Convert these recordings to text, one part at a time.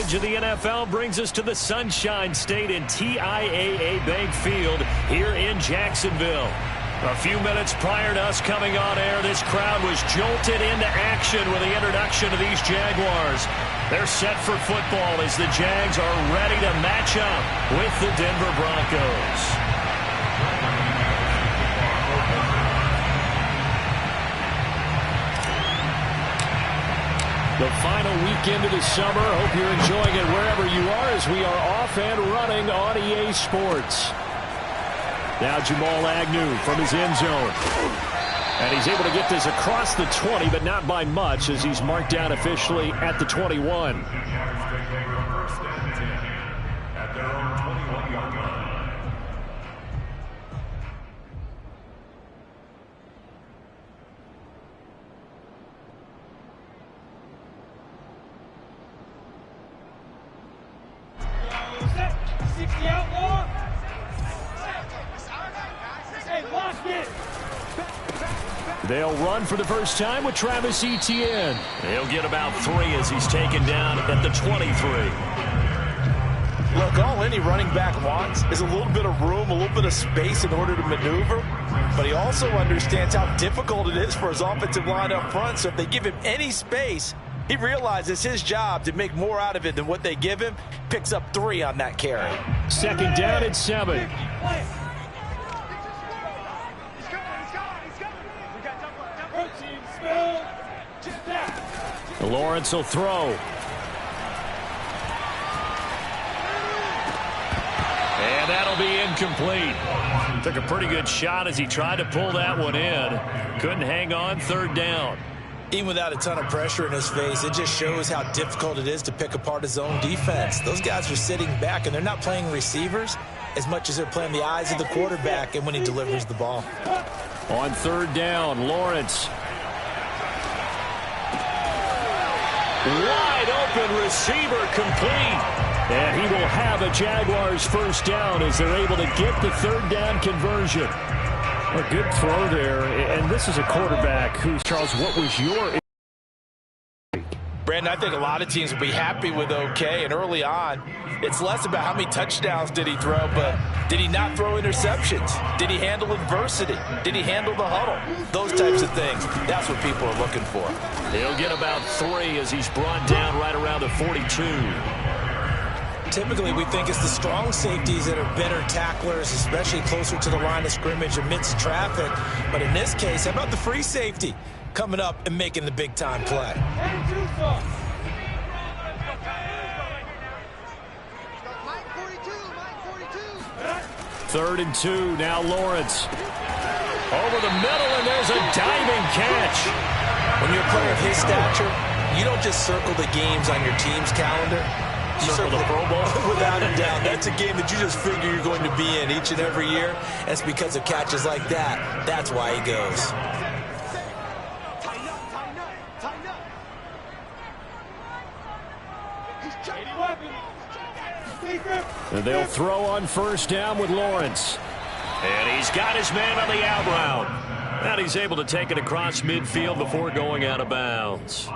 coverage of the NFL brings us to the Sunshine State in TIAA Bank Field here in Jacksonville. A few minutes prior to us coming on air, this crowd was jolted into action with the introduction of these Jaguars. They're set for football as the Jags are ready to match up with the Denver Broncos. The final weekend of the summer. Hope you're enjoying it wherever you are as we are off and running on EA Sports. Now Jamal Agnew from his end zone. And he's able to get this across the 20, but not by much as he's marked down officially at the 21. They'll run for the first time with Travis Etienne. He'll get about 3 as he's taken down at the 23. Look, all any running back wants is a little bit of room, a little bit of space in order to maneuver. But he also understands how difficult it is for his offensive line up front. So if they give him any space, he realizes his job to make more out of it than what they give him. Picks up 3 on that carry. Second down and 7. Lawrence will throw. And that'll be incomplete. Took a pretty good shot as he tried to pull that one in. Couldn't hang on. Third down. Even without a ton of pressure in his face, it just shows how difficult it is to pick apart his own defense. Those guys are sitting back, and they're not playing receivers as much as they're playing the eyes of the quarterback and when he delivers the ball. On third down, Lawrence. Wide open receiver complete. And he will have a Jaguars first down as they're able to get the third down conversion. A good throw there. And this is a quarterback who, Charles, what was your... Brandon, I think a lot of teams will be happy with okay. And early on, it's less about how many touchdowns did he throw, but did he not throw interceptions? Did he handle adversity? Did he handle the huddle? Those types of things. That's what people are looking for. He'll get about 3 as he's brought down right around the 42. Typically, we think it's the strong safeties that are better tacklers, especially closer to the line of scrimmage amidst traffic. But in this case, how about the free safety coming up and making the big-time play? Third and 2, now Lawrence. Over the middle, and there's a diving catch. When you're a player of his stature, you don't just circle the games on your team's calendar. You circle the Pro Bowl. Without a doubt. That's a game that you just figure you're going to be in each and every year. And it's because of catches like that. That's why he goes. And they'll throw on first down with Lawrence. And he's got his man on the out route. And he's able to take it across midfield before going out of bounds.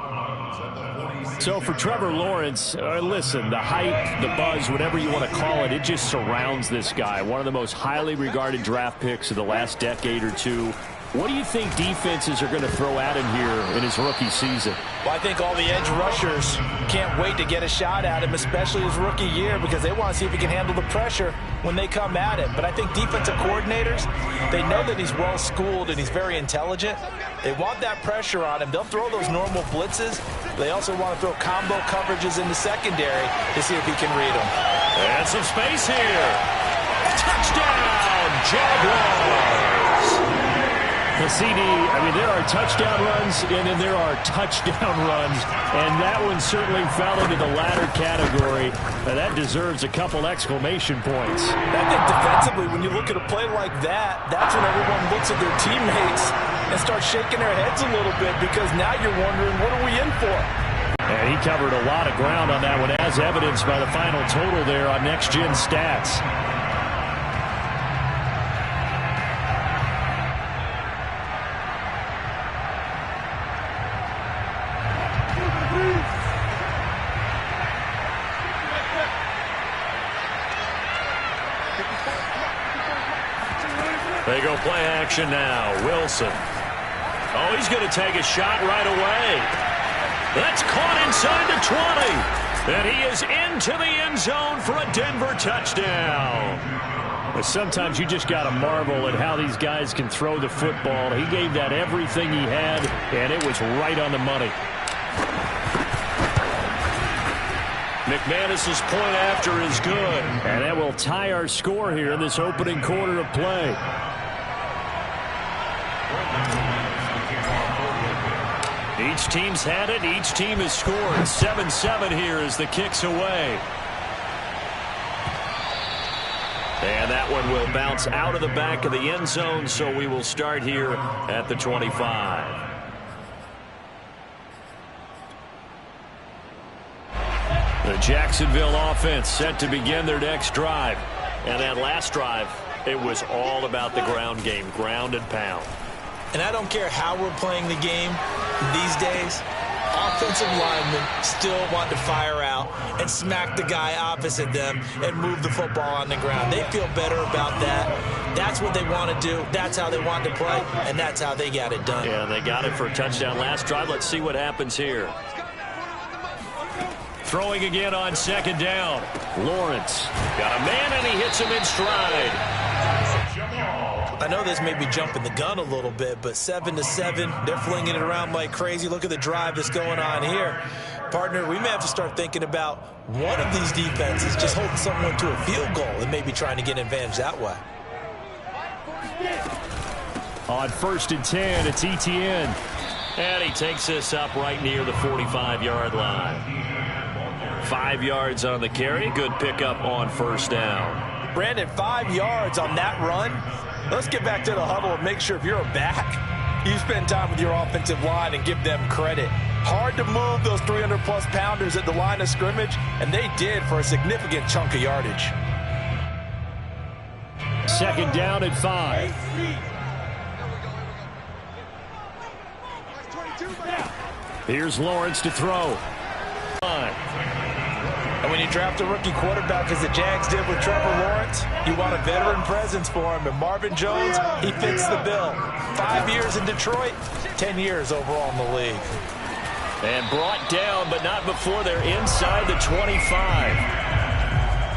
So for Trevor Lawrence, listen, the hype, the buzz, whatever you want to call it, it just surrounds this guy. One of the most highly regarded draft picks of the last decade or two. What do you think defenses are going to throw at him here in his rookie season? Well, I think all the edge rushers can't wait to get a shot at him, especially his rookie year, because they want to see if he can handle the pressure when they come at him. But I think defensive coordinators, they know that he's well-schooled and he's very intelligent. They want that pressure on him. They'll throw those normal blitzes. They also want to throw combo coverages in the secondary to see if he can read them. And some space here. Touchdown, Jaguars. The CD, I mean, there are touchdown runs, and then there are touchdown runs, and that one certainly fell into the latter category. That deserves a couple exclamation points. I think defensively, when you look at a play like that, that's when everyone looks at their teammates and starts shaking their heads a little bit, because now you're wondering, what are we in for? And he covered a lot of ground on that one, as evidenced by the final total there on Next Gen Stats. They go play action now. Wilson. Oh, he's going to take a shot right away. That's caught inside the 20. And he is into the end zone for a Denver touchdown. But sometimes you just got to marvel at how these guys can throw the football. He gave that everything he had, and it was right on the money. McManus's point after is good. And that will tie our score here in this opening quarter of play. Each team's had it. Each team has scored. 7-7 here as the kick's away. And that one will bounce out of the back of the end zone, so we will start here at the 25. The Jacksonville offense set to begin their next drive. And that last drive, it was all about the ground game, ground and pound. And I don't care how we're playing the game these days, offensive linemen still want to fire out and smack the guy opposite them and move the football on the ground. They feel better about that. That's what they want to do. That's how they want to play, and that's how they got it done. Yeah, they got it for a touchdown last drive. Let's see what happens here. Throwing again on second down. Lawrence got a man, and he hits him in stride. I know this may be jumping the gun a little bit, but 7-7, they're flinging it around like crazy. Look at the drive that's going on here. Partner, we may have to start thinking about one of these defenses just holding someone to a field goal and maybe trying to get an advantage that way. On 1st and 10, it's Etienne. And he takes this up right near the 45-yard line. 5 yards on the carry. Good pickup on first down. Brandon, 5 yards on that run. Let's get back to the huddle and make sure if you're a back, you spend time with your offensive line and give them credit. Hard to move those 300-plus pounders at the line of scrimmage, and they did for a significant chunk of yardage. Second down at 5. Here's Lawrence to throw. And when you draft a rookie quarterback, as the Jags did with Trevor Lawrence, you want a veteran presence for him. And Marvin Jones, he fits the bill. 5 years in Detroit, 10 years overall in the league. And brought down, but not before they're inside the 25.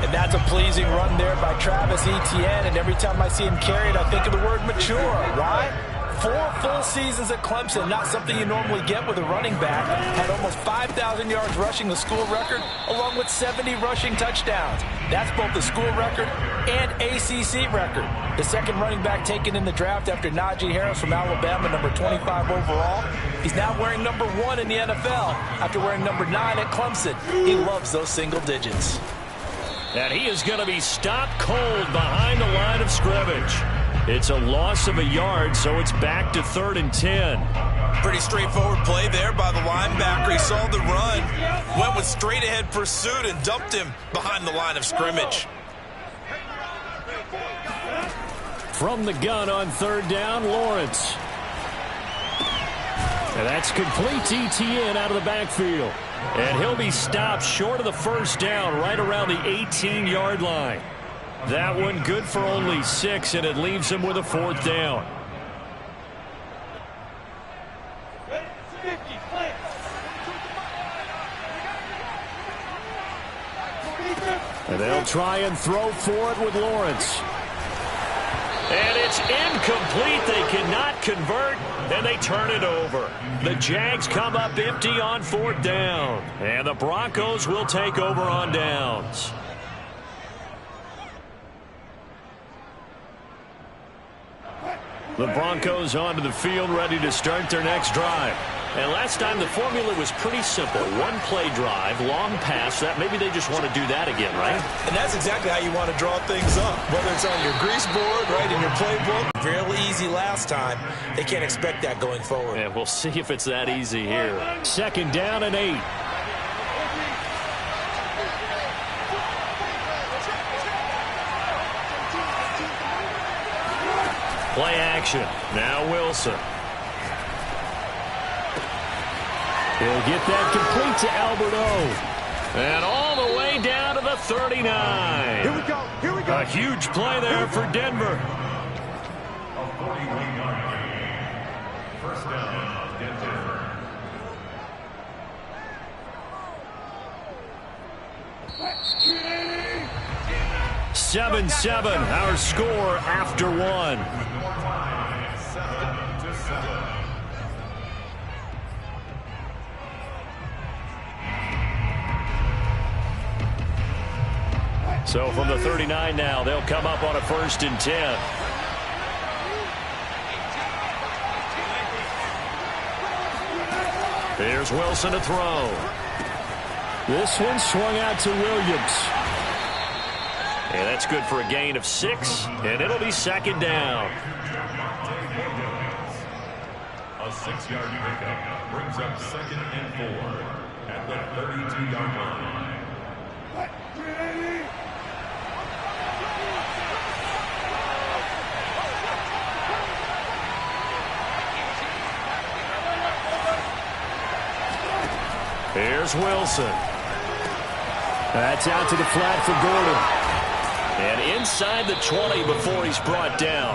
And that's a pleasing run there by Travis Etienne. And every time I see him carry it, I think of the word mature. Why? 4 full seasons at Clemson, not something you normally get with a running back. Had almost 5,000 yards rushing, the school record, along with 70 rushing touchdowns. That's both the school record and ACC record. The second running back taken in the draft after Najee Harris from Alabama, number 25 overall. He's now wearing number 1 in the NFL after wearing number 9 at Clemson. He loves those single digits. And he is going to be stopped cold behind the line of scrimmage. It's a loss of a yard, so it's back to 3rd and 10. Pretty straightforward play there by the linebacker. He saw the run, went with straight-ahead pursuit, and dumped him behind the line of scrimmage. From the gun on 3rd down, Lawrence. And that's complete. Etienne out of the backfield. And he'll be stopped short of the first down, right around the 18-yard line. That one good for only 6, and it leaves him with a 4th down. And they'll try and throw for it with Lawrence. And it's incomplete. They cannot convert, and they turn it over. The Jags come up empty on 4th down, and the Broncos will take over on downs. The Broncos onto the field, ready to start their next drive. And last time the formula was pretty simple. 1-play drive, long pass. That maybe they just want to do that again, right? And that's exactly how you want to draw things up. Whether it's on your grease board, right, in your playbook. Fairly easy last time. They can't expect that going forward. And we'll see if it's that easy here. 2nd down and 8. Play action. Now Wilson. He'll get that complete to Alberto. And all the way down to the 39. Here we go. Here we go. A huge play there for Denver. First down, Denver. 7-7, our score after one. 7-7. So from the 39 now, they'll come up on a 1st and 10. Here's Wilson to throw. This one swung out to Williams. And that's good for a gain of 6, and it'll be 2nd down. A 6-yard pickup brings up 2nd and 4 at the 32-yard line. Here's Wilson. That's out to the flat for Gordon. And inside the 20 before he's brought down.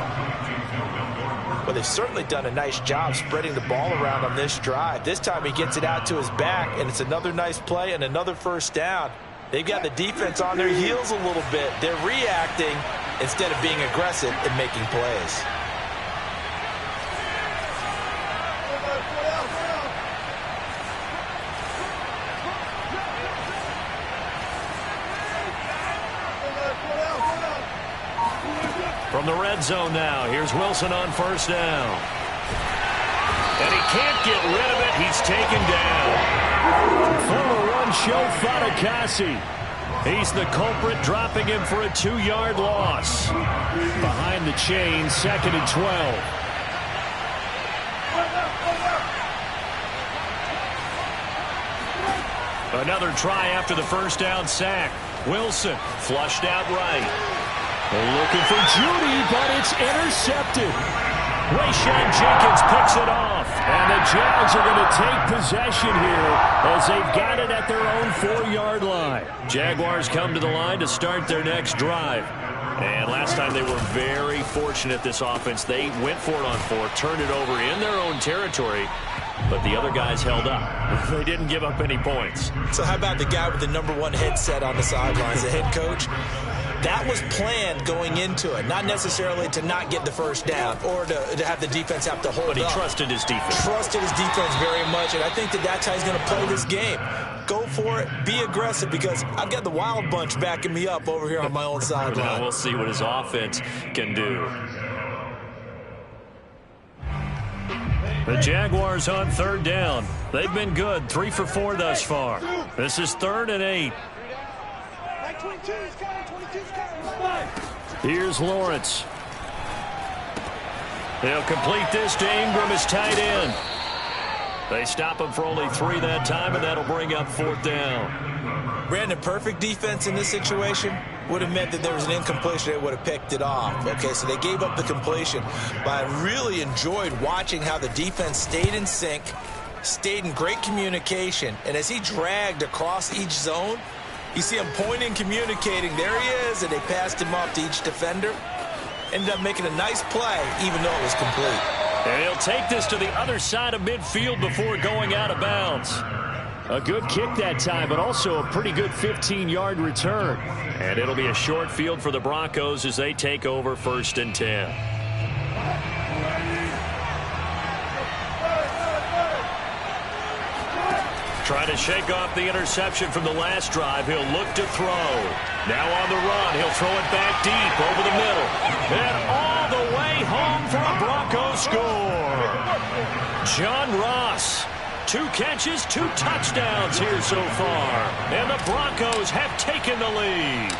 Well, they've certainly done a nice job spreading the ball around on this drive. This time he gets it out to his back, and it's another nice play and another 1st down. They've got the defense on their heels a little bit. They're reacting instead of being aggressive and making plays. From the red zone now, here's Wilson on 1st down. And he can't get rid of it. He's taken down. Former one-show Fatukasi. He's the culprit, dropping him for a 2-yard loss. Behind the chain, 2nd and 12. Another try after the 1st down sack. Wilson flushed out right. Looking for Judy, but it's intercepted. Rayshawn Jenkins picks it off. And the Jags are going to take possession here as they've got it at their own 4-yard line. Jaguars come to the line to start their next drive. And last time they were very fortunate, this offense. They went for it on 4, turned it over in their own territory, but the other guys held up. They didn't give up any points. So how about the guy with the #1 headset on the sidelines, the head coach? That was planned going into it, not necessarily to not get the 1st down or to have the defense have to hold up. But he trusted his defense. Trusted his defense very much, and I think that's how he's going to play this game. Go for it, be aggressive, because I've got the wild bunch backing me up over here on my own sideline. Now we'll see what his offense can do. The Jaguars on 3rd down. They've been good, 3 for 4 thus far. This is 3rd and 8. Here's Lawrence. They'll complete this to Ingram as tight end. They stop him for only 3 that time, and that'll bring up 4th down. Brandon, perfect defense in this situation would have meant that there was an incompletion. They would have picked it off. Okay, so they gave up the completion. But I really enjoyed watching how the defense stayed in sync, stayed in great communication, and as he dragged across each zone, you see him pointing, communicating. There he is, and they passed him off to each defender. Ended up making a nice play, even though it was complete. And he'll take this to the other side of midfield before going out of bounds. A good kick that time, but also a pretty good 15-yard return. And it'll be a short field for the Broncos as they take over 1st and 10. Trying to shake off the interception from the last drive. He'll look to throw. Now on the run. He'll throw it back deep over the middle. And all the way home for a Broncos score. John Ross. 2 catches, 2 touchdowns here so far. And the Broncos have taken the lead.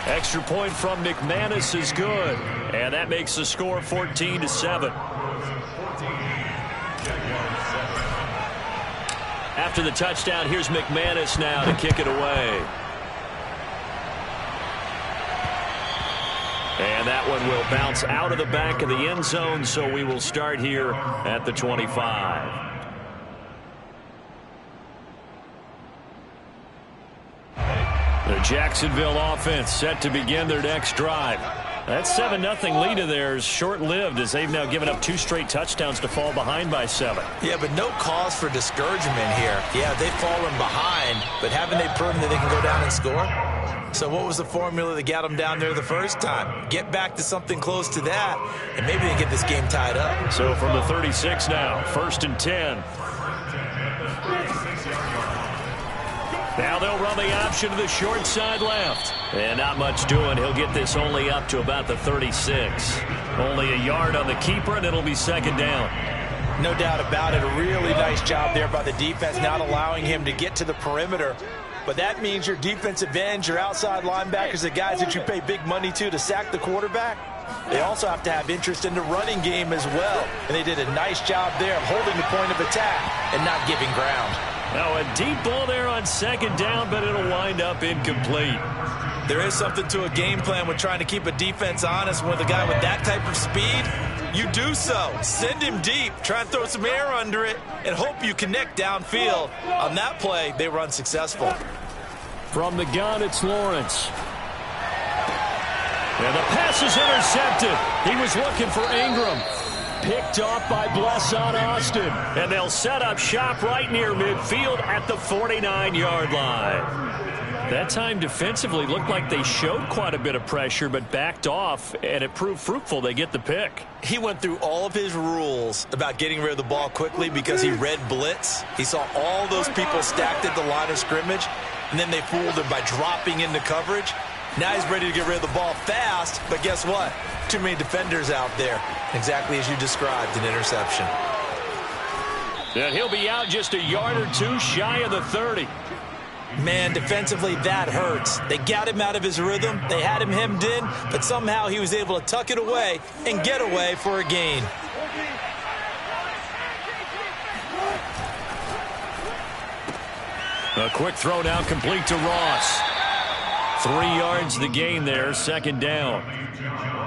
Extra point from McManus is good. And that makes the score 14-7. After the touchdown, here's McManus now to kick it away. And that one will bounce out of the back of the end zone, so we will start here at the 25. The Jacksonville offense set to begin their next drive. That 7-0 lead of theirs short-lived as they've now given up 2 straight touchdowns to fall behind by 7. Yeah, but no cause for discouragement here. Yeah, they've fallen behind, but haven't they proven that they can go down and score? So what was the formula that got them down there the first time? Get back to something close to that, and maybe they get this game tied up. So from the 36 now, 1st and 10. Now they'll run the option to the short side left. And not much doing. He'll get this only up to about the 36. Only a yard on the keeper, and it'll be 2nd down. No doubt about it. A really nice job there by the defense, not allowing him to get to the perimeter. But that means your defensive ends, your outside linebackers, the guys that you pay big money to sack the quarterback, they also have to have interest in the running game as well. And they did a nice job there of holding the point of attack and not giving ground. Now a deep ball there on 2nd down, but it'll wind up incomplete. There is something to a game plan with trying to keep a defense honest. With a guy with that type of speed, you do so. Send him deep, try and throw some air under it, and hope you connect downfield. On that play, they were unsuccessful. From the gun, it's Lawrence. And the pass is intercepted. He was looking for Ingram. Picked off by Blesson Austin. And they'll set up shop right near midfield at the 49-yard line. That time defensively looked like they showed quite a bit of pressure but backed off, and it proved fruitful. They get the pick. He went through all of his rules about getting rid of the ball quickly because he read blitz. He saw all those people stacked at the line of scrimmage, and then they fooled him by dropping into coverage. Now he's ready to get rid of the ball fast, but guess what? Too many defenders out there. Exactly as you described, an interception. And he'll be out just a yard or 2 shy of the 30. Man, defensively, that hurts. They got him out of his rhythm. They had him hemmed in, but somehow he was able to tuck it away and get away for a gain. A quick throw now complete to Ross. 3 yards the gain there, 2nd down.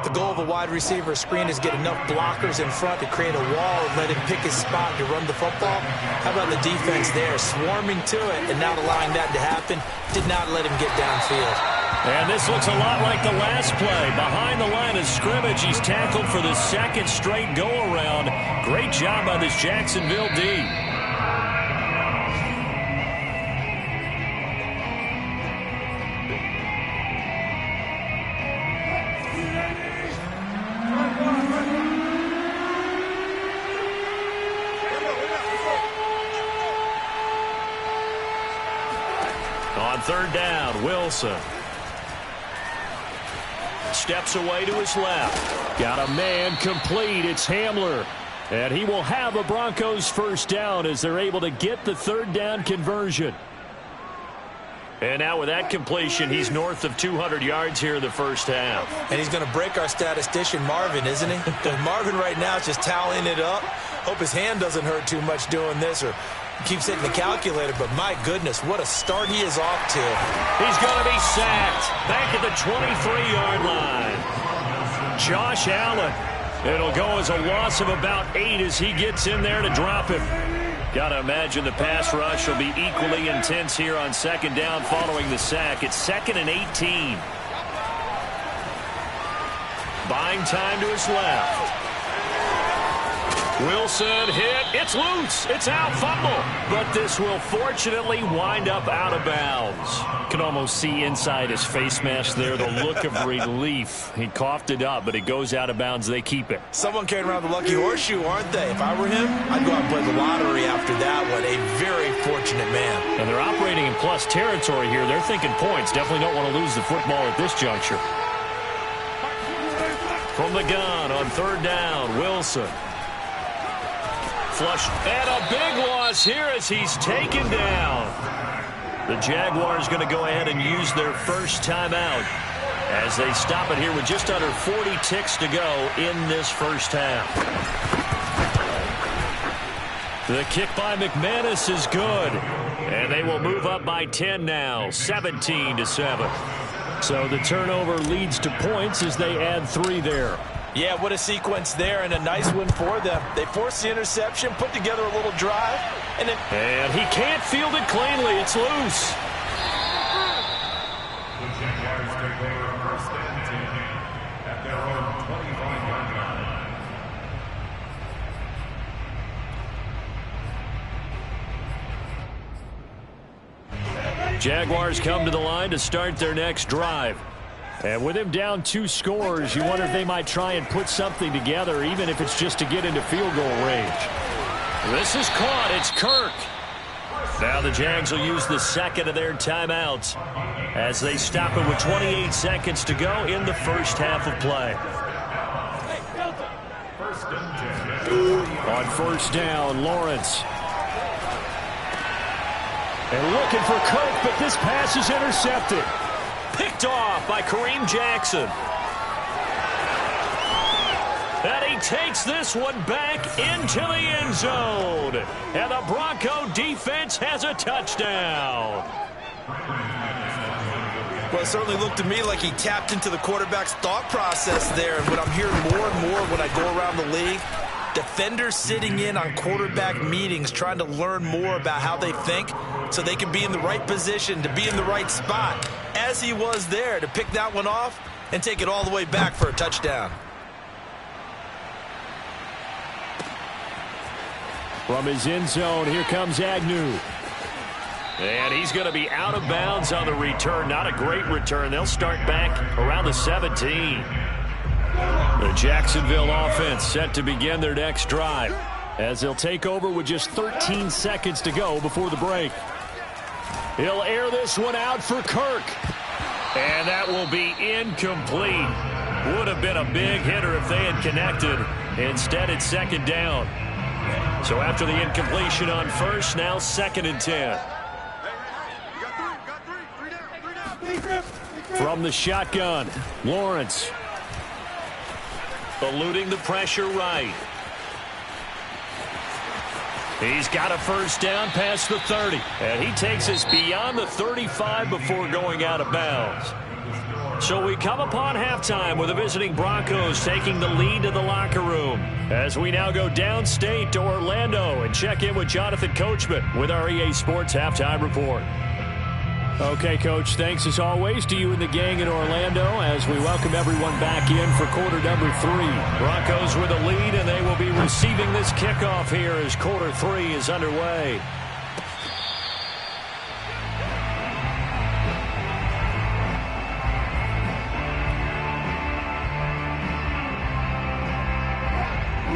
The goal of a wide receiver screen is get enough blockers in front to create a wall and let him pick his spot to run the football. How about the defense there, swarming to it and not allowing that to happen? Did not let him get downfield. And this looks a lot like the last play. Behind the line of scrimmage, he's tackled for the 2nd straight go-around. Great job by this Jacksonville D. On 3rd down, Wilson. Steps away to his left. Got a man complete. It's Hamler. And he will have a Broncos 1st down as they're able to get the 3rd down conversion. And now with that completion, he's north of 200 yards here in the 1st half. And he's going to break our statistician, Marvin, isn't he? Because Marvin right now is just tallying it up. Hope his hand doesn't hurt too much doing this or keeps hitting the calculator, but my goodness, what a start he is off to. He's going to be sacked back at the 23-yard line. Josh Allen. It'll go as a loss of about 8 as he gets in there to drop him. Got to imagine the pass rush will be equally intense here on 2nd down following the sack. It's 2nd and 18. Buying time to his left. Wilson hit. It's loose. It's out. Fumble. But this will fortunately wind up out of bounds. Can almost see inside his face mask there the look of relief. He coughed it up, but it goes out of bounds. They keep it. Someone carrying around the lucky horseshoe, aren't they? If I were him, I'd go out and play the lottery after that one. A very fortunate man. And they're operating in plus territory here. They're thinking points. Definitely don't want to lose the football at this juncture. From the gun on 3rd down, Wilson. Flush, and a big loss here as he's taken down. The Jaguars going to go ahead and use their 1st timeout as they stop it here with just under 40 ticks to go in this 1st half. The kick by McManus is good, and they will move up by 10 now, 17-7. So the turnover leads to points as they add 3 there. Yeah, what a sequence there, and a nice one for them. They forced the interception, put together a little drive, and then... And he can't field it cleanly. It's loose. The Jaguars take over 1st and 10 at their Jaguars come to the line to start their next drive. And with him down 2 scores, you wonder if they might try and put something together, even if it's just to get into field goal range. This is caught. It's Kirk. Now the Jags will use the second of their timeouts as they stop it with 28 seconds to go in the first half of play. On first down, Lawrence. And looking for Kirk, but this pass is intercepted. Picked off by Kareem Jackson. And he takes this one back into the end zone. And the Bronco defense has a touchdown. Well, it certainly looked to me like he tapped into the quarterback's thought process there. And what I'm hearing more and more when I go around the league, defenders sitting in on quarterback meetings trying to learn more about how they think so they can be in the right position, to be in the right spot, as he was there, to pick that one off and take it all the way back for a touchdown. From his end zone, here comes Agnew. And he's going to be out of bounds on the return. Not a great return. They'll start back around the 17. The Jacksonville offense set to begin their next drive as they'll take over with just 13 seconds to go before the break. He'll air this one out for Kirk. And that will be incomplete. Would have been a big hitter if they had connected. Instead, it's second down. So after the incompletion on first, now 2nd and 10. From the shotgun, Lawrence. Eluding the pressure right. He's got a first down past the 30. And he takes us beyond the 35 before going out of bounds. So we come upon halftime with the visiting Broncos taking the lead to the locker room. As we now go downstate to Orlando and check in with Jonathan Coachman with our EA Sports Halftime Report. Okay, Coach, thanks as always to you and the gang in Orlando as we welcome everyone back in for quarter number 3. Broncos with a lead, and they will be receiving this kickoff here as quarter 3 is underway.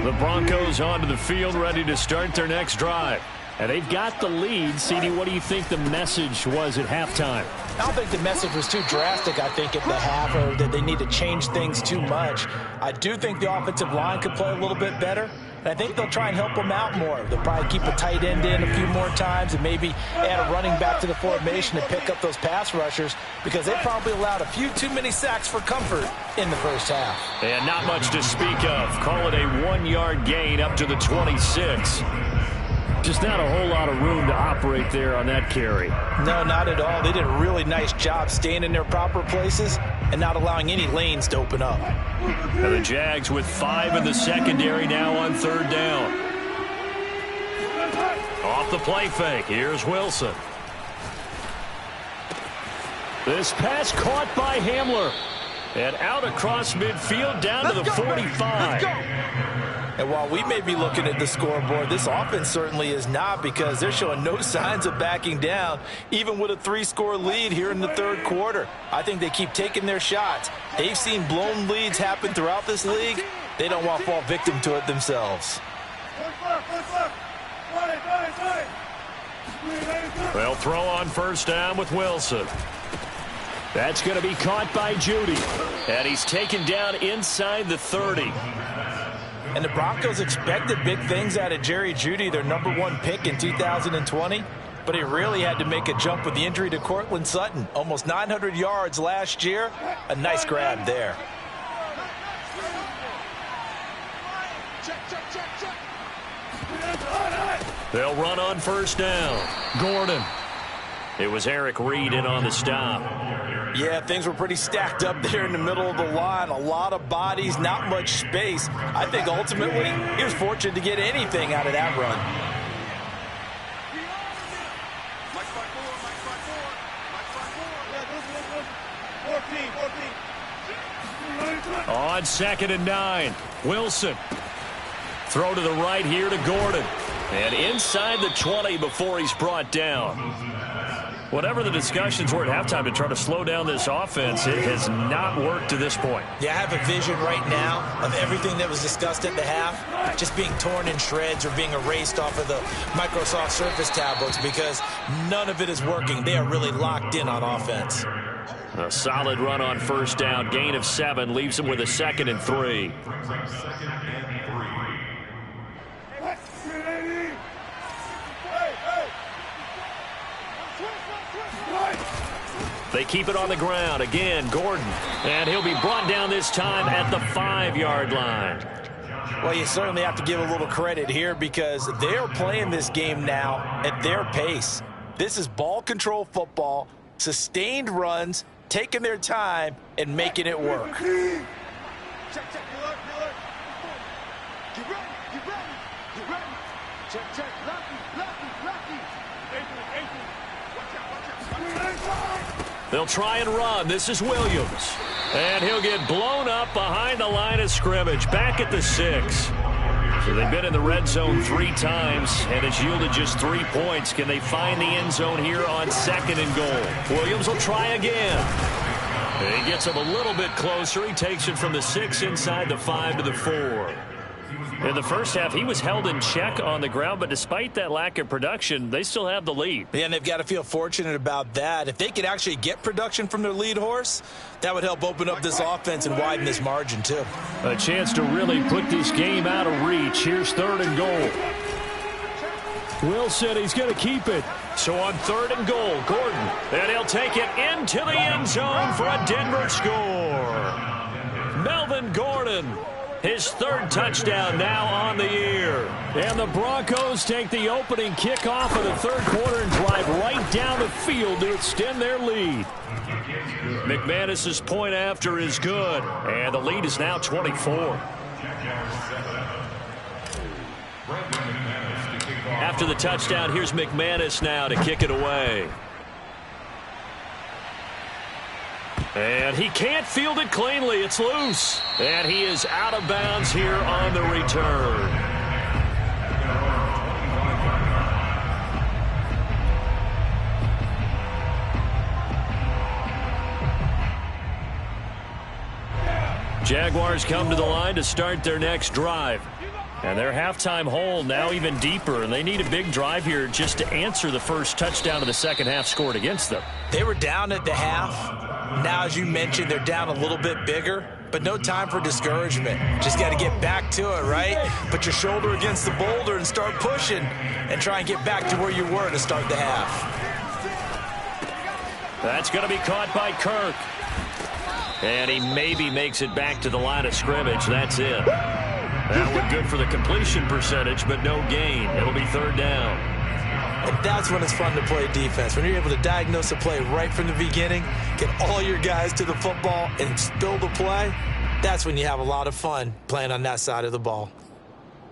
The Broncos onto the field ready to start their next drive. And they've got the lead. CD, what do you think the message was at halftime? I don't think the message was too drastic, I think, at the half, or that they need to change things too much. I do think the offensive line could play a little bit better. And I think they'll try and help them out more. They'll probably keep a tight end in a few more times and maybe add a running back to the formation and pick up those pass rushers because they probably allowed a few too many sacks for comfort in the first half. And not much to speak of. Call it a 1-yard gain up to the 26. Just not a whole lot of room to operate there on that carry. No, not at all. They did a really nice job staying in their proper places and not allowing any lanes to open up. And the Jags with 5 in the secondary now on 3rd down. Off the play fake. Here's Wilson. This pass caught by Hamler. And out across midfield down to the 45. And while we may be looking at the scoreboard, this offense certainly is not because they're showing no signs of backing down, even with a 3-score lead here in the 3rd quarter. I think they keep taking their shots. They've seen blown leads happen throughout this league. They don't want to fall victim to it themselves. They'll throw on first down with Wilson. That's going to be caught by Judy. And he's taken down inside the 30. And the Broncos expected big things out of Jerry Jeudy, their #1 pick in 2020. But he really had to make a jump with the injury to Cortland Sutton. Almost 900 yards last year. A nice grab there. They'll run on first down. Gordon. It was Eric Reed in on the stop. Yeah, things were pretty stacked up there in the middle of the line. A lot of bodies, not much space. I think ultimately he was fortunate to get anything out of that run. On 2nd and 9, Wilson. Throw to the right here to Gordon. And inside the 20 before he's brought down. Whatever the discussions were at halftime to try to slow down this offense, it has not worked to this point. Yeah, I have a vision right now of everything that was discussed at the half just being torn in shreds or being erased off of the Microsoft Surface tablets because none of it is working. They are really locked in on offense. A solid run on first down. Gain of 7 leaves them with a 2nd and 3. They keep it on the ground. Again, Gordon. And he'll be brought down this time at the 5-yard line. Well, you certainly have to give a little credit here because they're playing this game now at their pace. This is ball control football, sustained runs, taking their time, and making it work. Check, check, you look. Get ready. Check, Lucky. April. Watch out. They'll try and run. This is Williams. And he'll get blown up behind the line of scrimmage, back at the 6. So they've been in the red zone 3 times, and it's yielded just 3 points. Can they find the end zone here on 2nd and goal? Williams will try again. He gets him a little bit closer. He takes it from the 6 inside the 5 to the 4. In the first half, he was held in check on the ground, but despite that lack of production, they still have the lead. Yeah, and they've got to feel fortunate about that. If they could actually get production from their lead horse, that would help open up this offense and widen this margin, too. A chance to really put this game out of reach. Here's 3rd and goal. Will said he's going to keep it. So on 3rd and goal, Gordon. And he'll take it into the end zone for a Denver score. Melvin Gordon. His 3rd touchdown now on the year. And the Broncos take the opening kickoff of the 3rd quarter and drive right down the field to extend their lead. McManus's point after is good. And the lead is now 24. After the touchdown, here's McManus now to kick it away. And he can't field it cleanly. It's loose. And he is out of bounds here on the return. Jaguars come to the line to start their next drive. And their halftime hole now even deeper, and they need a big drive here just to answer the first touchdown of the second half scored against them. They were down at the half. Now, as you mentioned, they're down a little bit bigger, but no time for discouragement. Just got to get back to it, right? Put your shoulder against the boulder and start pushing and try and get back to where you were to start the half. That's going to be caught by Kirk. And he maybe makes it back to the line of scrimmage. That's it. That one good for the completion percentage, but no gain. It'll be 3rd down. And that's when it's fun to play defense. When you're able to diagnose a play right from the beginning, get all your guys to the football and build the play, that's when you have a lot of fun playing on that side of the ball.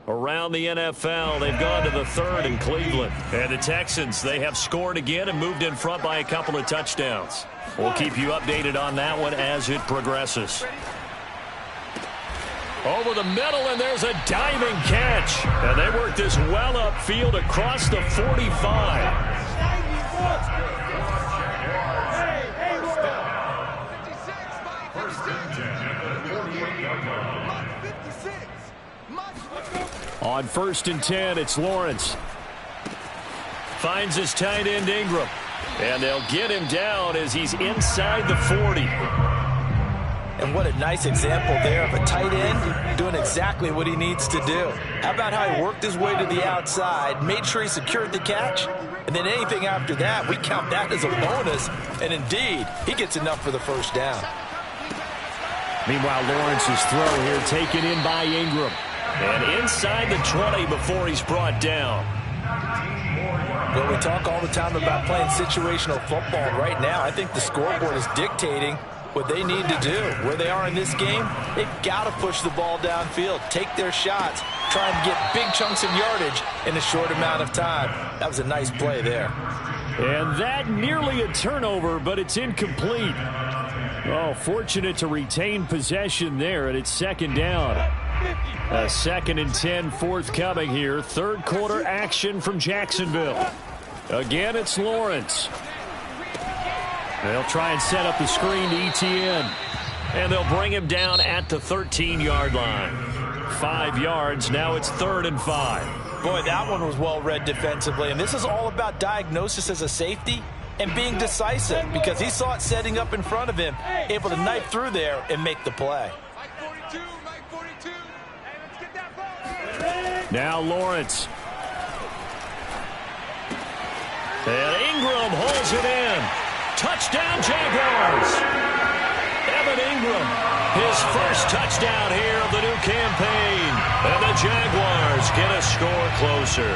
Around the NFL, they've gone to the 3rd in Cleveland. And the Texans, they have scored again and moved in front by a couple of touchdowns. We'll keep you updated on that one as it progresses. Over the middle, and there's a diving catch. And they work this well upfield across the 45. On 1st and 10, it's Lawrence. Finds his tight end Ingram. And they'll get him down as he's inside the 40. And what a nice example there of a tight end doing exactly what he needs to do. How about how he worked his way to the outside, made sure he secured the catch, and then anything after that, we count that as a bonus. And indeed, he gets enough for the 1st down. Meanwhile, Lawrence's throw here taken in by Ingram. And inside the 20 before he's brought down. Well, we talk all the time about playing situational football. Right now, I think the scoreboard is dictating what they need to do. Where they are in this game, they've got to push the ball downfield, take their shots, try and get big chunks of yardage in a short amount of time. That was a nice play there. And that nearly a turnover, but it's incomplete. Oh, fortunate to retain possession there, and it's 2nd down. A 2nd and 10 forthcoming here. 3rd quarter action from Jacksonville. Again, it's Lawrence. They'll try and set up the screen to ETN. And they'll bring him down at the 13-yard line. 5 yards. Now it's 3rd and 5. Boy, that one was well read defensively. And this is all about diagnosis as a safety and being decisive, because he saw it setting up in front of him, able to knife through there and make the play. Mike 42. Hey, let's get that ball. Now Lawrence. And Ingram holds it in. Touchdown, Jaguars. Evan Ingram, his first touchdown here of the new campaign. And the Jaguars get a score closer.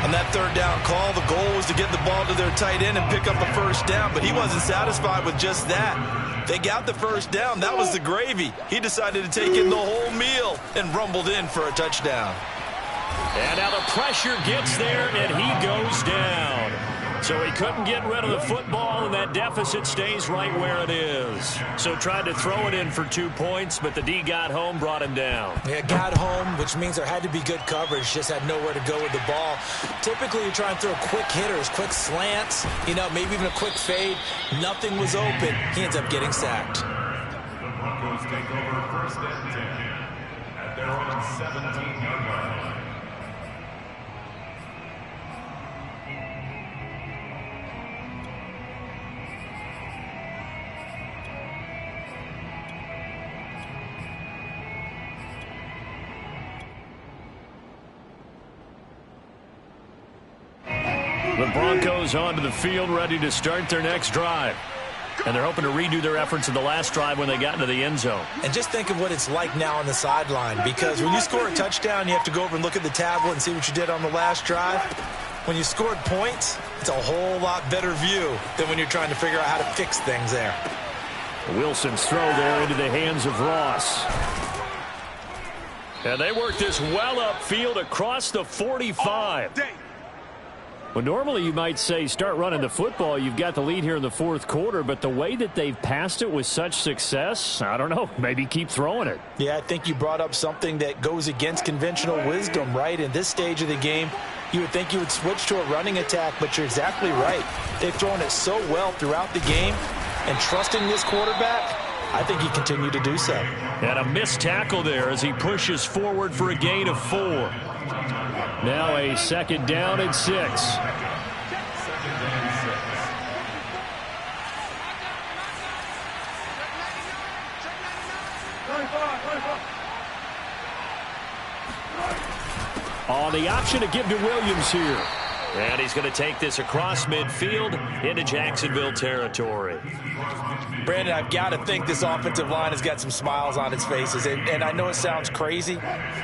On that 3rd down call, the goal was to get the ball to their tight end and pick up a first down, but he wasn't satisfied with just that. They got the first down. That was the gravy. He decided to take in the whole meal and rumbled in for a touchdown. And now the pressure gets there, and he goes down. So he couldn't get rid of the football, and that deficit stays right where it is. So tried to throw it in for 2 points, but the D got home, brought him down. Yeah, got home, which means there had to be good coverage. Just had nowhere to go with the ball. Typically, you try and throw quick hitters, quick slants, maybe even a quick fade. Nothing was open. He ends up getting sacked. The Broncos take over 1st and 10 at their own 17-yard line. The Broncos onto the field, ready to start their next drive. And they're hoping to redo their efforts in the last drive when they got into the end zone. And just think of what it's like now on the sideline, because when you score a touchdown, you have to go over and look at the tablet and see what you did on the last drive. When you scored points, it's a whole lot better view than when you're trying to figure out how to fix things there. Wilson's throw there into the hands of Ross. And they work this well upfield across the 45. Well, normally you might say start running the football. You've got the lead here in the 4th quarter, but the way that they've passed it with such success, I don't know, maybe keep throwing it. Yeah, I think you brought up something that goes against conventional wisdom, right? In this stage of the game, you would think you would switch to a running attack, but you're exactly right. They've thrown it so well throughout the game, and trusting this quarterback, I think he continued to do so. And a missed tackle there as he pushes forward for a gain of 4. Now a 2nd down and 6. On the option to give to Williams here. And he's going to take this across midfield into Jacksonville territory. Brandon, I've got to think this offensive line has got some smiles on its faces. And I know it sounds crazy,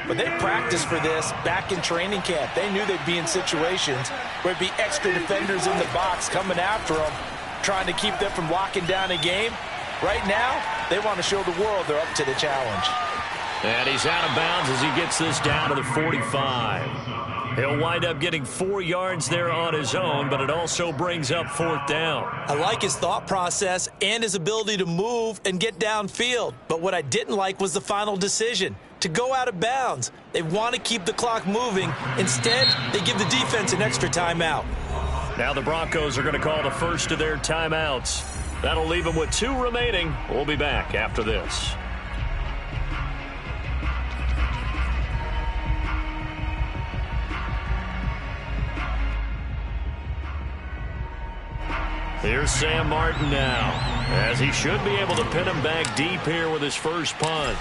but they practiced for this back in training camp. They knew they'd be in situations where it'd be extra defenders in the box coming after them, trying to keep them from locking down a game. Right now, they want to show the world they're up to the challenge. And he's out of bounds as he gets this down to the 45. He'll wind up getting 4 yards there on his own, but it also brings up 4th down. I like his thought process and his ability to move and get downfield. But what I didn't like was the final decision, to go out of bounds. They want to keep the clock moving. Instead, they give the defense an extra timeout. Now the Broncos are going to call the first of their timeouts. That'll leave them with 2 remaining. We'll be back after this. Here's Sam Martin now, as he should be able to pin him back deep here with his first punt.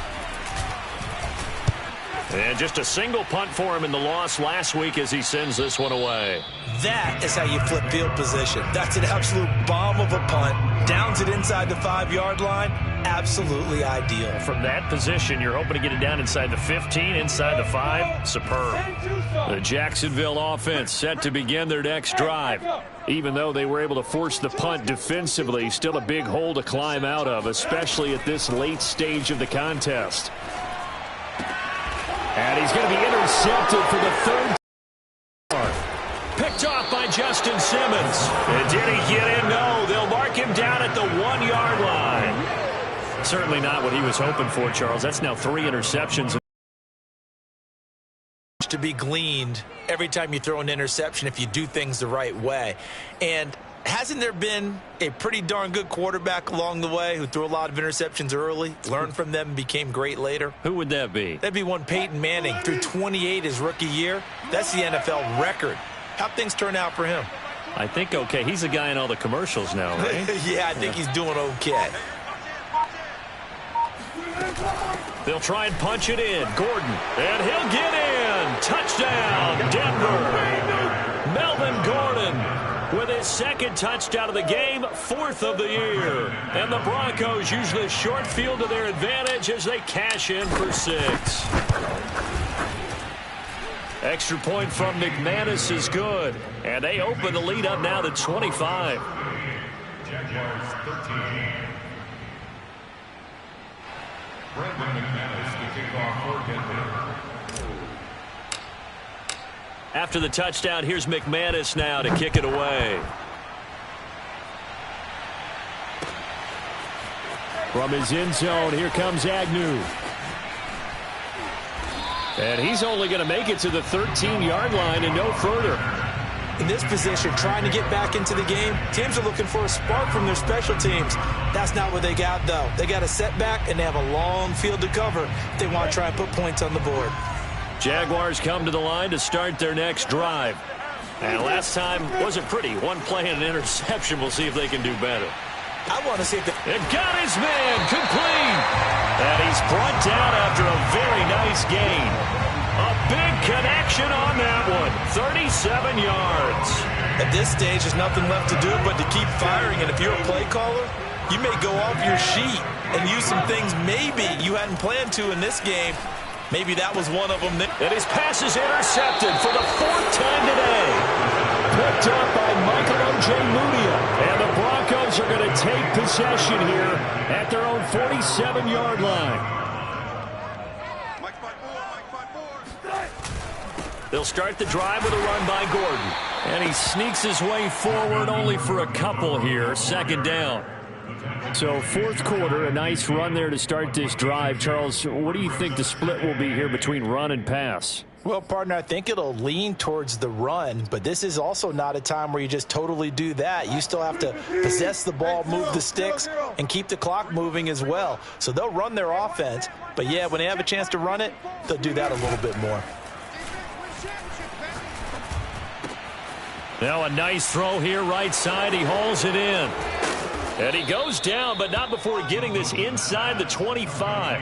And just a single punt for him in the loss last week as he sends this one away. That is how you flip field position. That's an absolute bomb of a punt. Downs it inside the 5-yard line. Absolutely ideal. From that position, you're hoping to get it down inside the 15, inside the 5. Superb. The Jacksonville offense set to begin their next drive. Even though they were able to force the punt defensively, still a big hole to climb out of, especially at this late stage of the contest. And he's going to be intercepted for the 3rd time. Picked off by Justin Simmons. And did he get in? No. They'll mark him down at the 1-yard line. Certainly not what he was hoping for, Charles. That's now 3 interceptions. To be gleaned every time you throw an interception if you do things the right way. And Hasn't there been a pretty darn good quarterback along the way who threw a lot of interceptions early, learned from them, and became great later? Who would that be? That'd be one Peyton Manning, threw 28 his rookie year. That's the NFL record. How'd things turn out for him? I think okay. He's a guy in all the commercials now, right? Yeah, I think he's doing okay. They'll try and punch it in. Gordon, and he'll get in. Touchdown, Denver. Melvin Gordon with his second touchdown of the game, 4th of the year. And the Broncos use this short field to their advantage as they cash in for 6. Extra point from McManus is good. And they open the lead up now to 25. Jaguars 13. Brandon McManus to kick off for Denver. After the touchdown, here's McManus now to kick it away. From his end zone, here comes Agnew. And he's only going to make it to the 13-yard line and no further. In this position, trying to get back into the game, teams are looking for a spark from their special teams. That's not what they got, though. They got a setback, and they have a long field to cover if they want to try and put points on the board. Jaguars come to the line to start their next drive. And last time wasn't pretty. One play and an interception. We'll see if they can do better. I want to see if they... It got his man complete. And he's brought down after a very nice gain. A big connection on that one. 37 yards. At this stage, there's nothing left to do but to keep firing. And if you're a play caller, you may go off your sheet and use some things maybe you hadn't planned to in this game. Maybe that was one of them. And his pass is intercepted for the 4th time today. Picked up by Michael O.J. Mudia. And the Broncos are going to take possession here at their own 47-yard line. They'll start the drive with a run by Gordon. And he sneaks his way forward only for a couple here. 2nd down. So 4th quarter, a nice run there to start this drive. Charles, what do you think the split will be here between run and pass? Well, partner, I think it'll lean towards the run, but this is also not a time where you just totally do that. You still have to possess the ball, move the sticks, and keep the clock moving as well. So they'll run their offense, but yeah, when they have a chance to run it, they'll do that a little bit more. Now a nice throw here, right side. He hauls it in. And he goes down, but not before getting this inside the 25.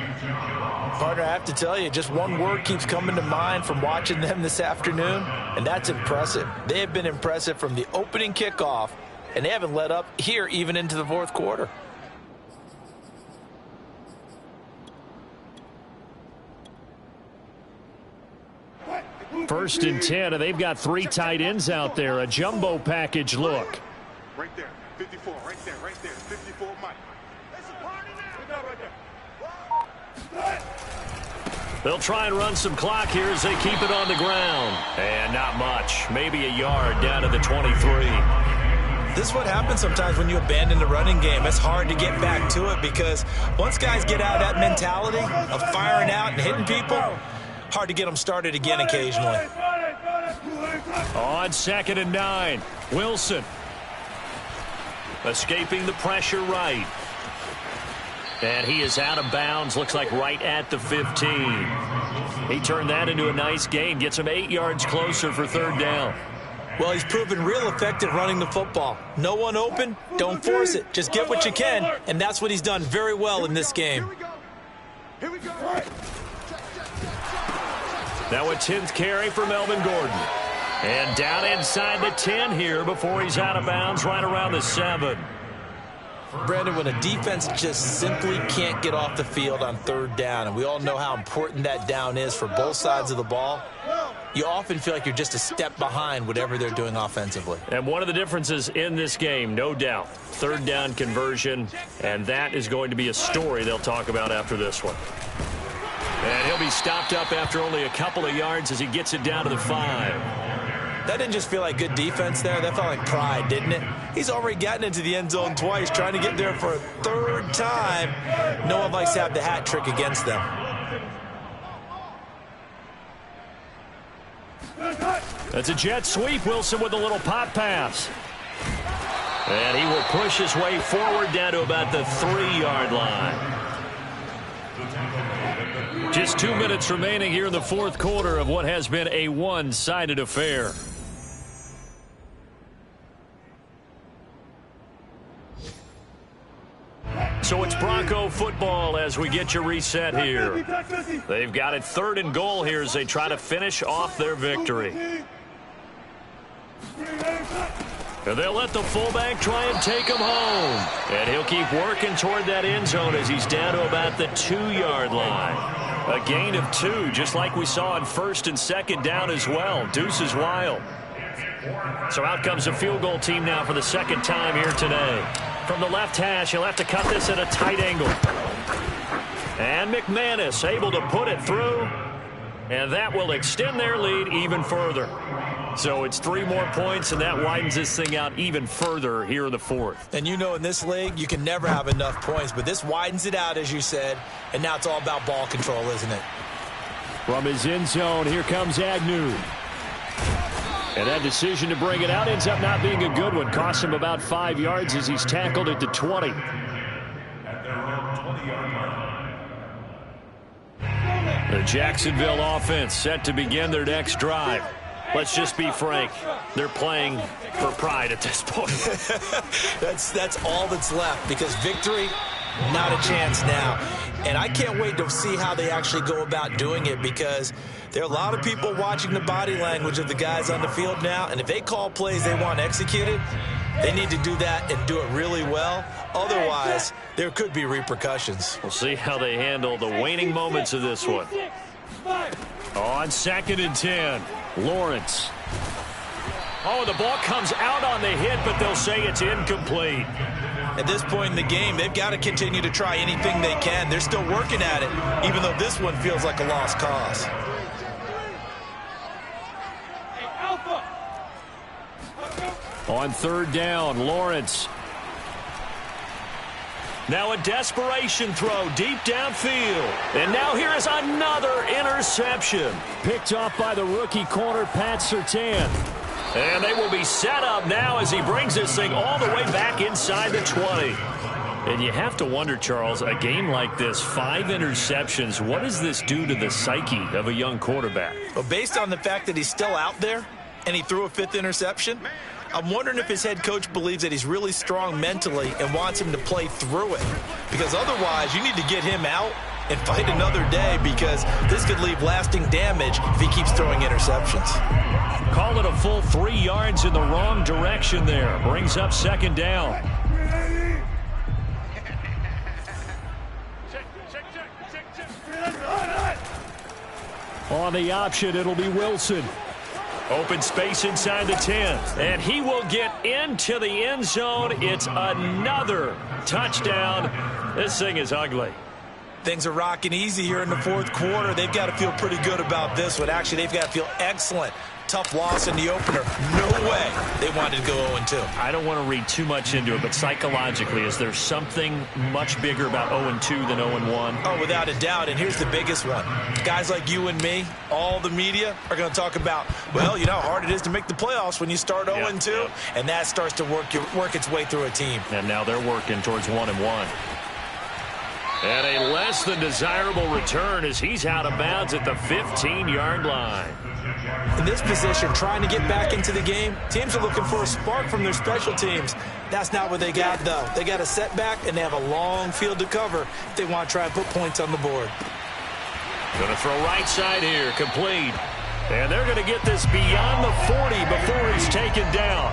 Partner, I have to tell you, just one word keeps coming to mind from watching them this afternoon, and that's impressive. They have been impressive from the opening kickoff, and they haven't let up here even into the 4th quarter. First and 10, and they've got 3 tight ends out there. A jumbo package look. Right there, 54, right there, 54, Mike. It's a party now. Right there. They'll try and run some clock here as they keep it on the ground. And not much, maybe a yard down to the 23. This is what happens sometimes when you abandon the running game. It's hard to get back to it because once guys get out of that mentality of firing out and hitting people, hard to get them started again occasionally. On 2nd and 9, Wilson. Escaping the pressure right. And he is out of bounds, looks like right at the 15. He turned that into a nice gain, gets him 8 yards closer for 3rd down. Well, he's proven real effective running the football. No one open, don't force it. Just get what you can, and that's what he's done very well in this game. Here we go. Now a 10th carry for Melvin Gordon. And down inside the 10 here before he's out of bounds right around the 7. Brandon, when a defense just simply can't get off the field on 3rd down, and we all know how important that down is for both sides of the ball, you often feel like you're just a step behind whatever they're doing offensively. And one of the differences in this game, no doubt, 3rd down conversion, and that is going to be a story they'll talk about after this one. And he'll be stopped up after only a couple of yards as he gets it down to the 5. That didn't just feel like good defense there. That felt like pride, didn't it? He's already gotten into the end zone twice, trying to get there for a 3rd time. No one likes to have the hat trick against them. That's a jet sweep. Wilson with a little pop pass. And he will push his way forward down to about the 3-yard line. Just 2 minutes remaining here in the fourth quarter of what has been a one-sided affair. So it's Bronco football as we get you reset here. They've got it 3rd and goal here as they try to finish off their victory. And they'll let the fullback try and take him home. And he'll keep working toward that end zone as he's down to about the 2-yard line. A gain of 2, just like we saw on 1st and 2nd down as well. Deuce is wild. So out comes the field goal team now for the 2nd time here today. From the left hash, he'll have to cut this at a tight angle. And McManus able to put it through. And that will extend their lead even further. So it's 3 more points, and that widens this thing out even further here in the 4th. And you know, in this league, you can never have enough points, but this widens it out, as you said, and now it's all about ball control, isn't it? From his end zone, here comes Agnew. And that decision to bring it out ends up not being a good one. Costs him about 5 yards as he's tackled at the 20. At their own 20-yard line. The Jacksonville offense set to begin their next drive. Let's just be frank. They're playing for pride at this point. That's all that's left, because victory, not a chance now. And I can't wait to see how they actually go about doing it, because there are a lot of people watching the body language of the guys on the field now, and if they call plays they want executed, they need to do that and do it really well. Otherwise, there could be repercussions. We'll see how they handle the waning moments of this one. On 2nd and 10, Lawrence. Oh, the ball comes out on the hit, but they'll say it's incomplete. At this point in the game, they've got to continue to try anything they can. They're still working at it, even though this one feels like a lost cause. On 3rd down, Lawrence. Now a desperation throw deep downfield. And now here is another interception. Picked off by the rookie corner, Pat Surtain. And they will be set up now as he brings this thing all the way back inside the 20. And you have to wonder, Charles, a game like this, 5 interceptions, what does this do to the psyche of a young quarterback? Well, based on the fact that he's still out there and he threw a 5th interception, I'm wondering if his head coach believes that he's really strong mentally and wants him to play through it. Because otherwise, you need to get him out and fight another day, because this could leave lasting damage if he keeps throwing interceptions. Call it a full 3 yards in the wrong direction there. Brings up 2nd down. On the option, it'll be Wilson. Open space inside the 10. And he will get into the end zone. It's another touchdown. This thing is ugly. Things are rocking easy here in the 4th quarter. They've got to feel pretty good about this one. Actually, they've got to feel excellent. Tough loss in the opener. No way they wanted to go 0-2. I don't want to read too much into it, but psychologically, is there something much bigger about 0-2 than 0-1? Oh, without a doubt, and here's the biggest one. Guys like you and me, all the media, are going to talk about, well, you know how hard it is to make the playoffs when you start 0-2, and that starts to work its way through a team. And now they're working towards 1-1. And a less than desirable return as he's out of bounds at the 15-yard line. In this position, trying to get back into the game, teams are looking for a spark from their special teams. That's not what they got, though. They got a setback, and they have a long field to cover if they want to try and put points on the board. Going to throw right side here, complete. And they're going to get this beyond the 40 before he's taken down.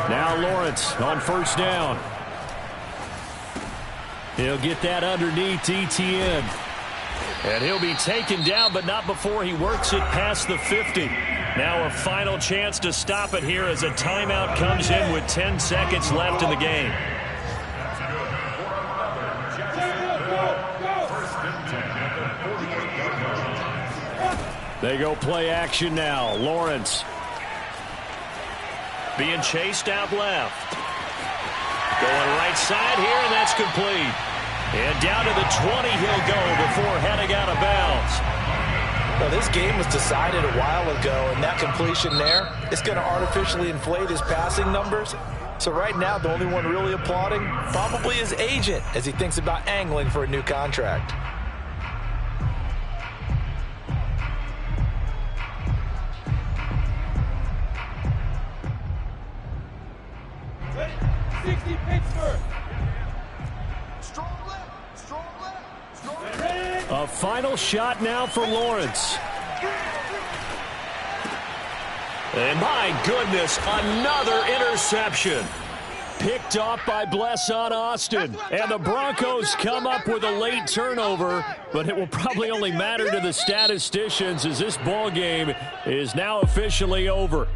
Now Lawrence on 1st down. He'll get that underneath Etienne. And he'll be taken down, but not before he works it past the 50. Now a final chance to stop it here as a timeout comes in with 10 seconds left in the game. They go play action now. Lawrence being chased out left. Going right side here, and that's complete. And down to the 20 he'll go before heading out of bounds. Well, this game was decided a while ago, and that completion there is going to artificially inflate his passing numbers. So right now, the only one really applauding probably his agent as he thinks about angling for a new contract. A final shot now for Lawrence. And my goodness, another interception. Picked off by Blesson Austin. And the Broncos come up with a late turnover, but it will probably only matter to the statisticians as this ball game is now officially over.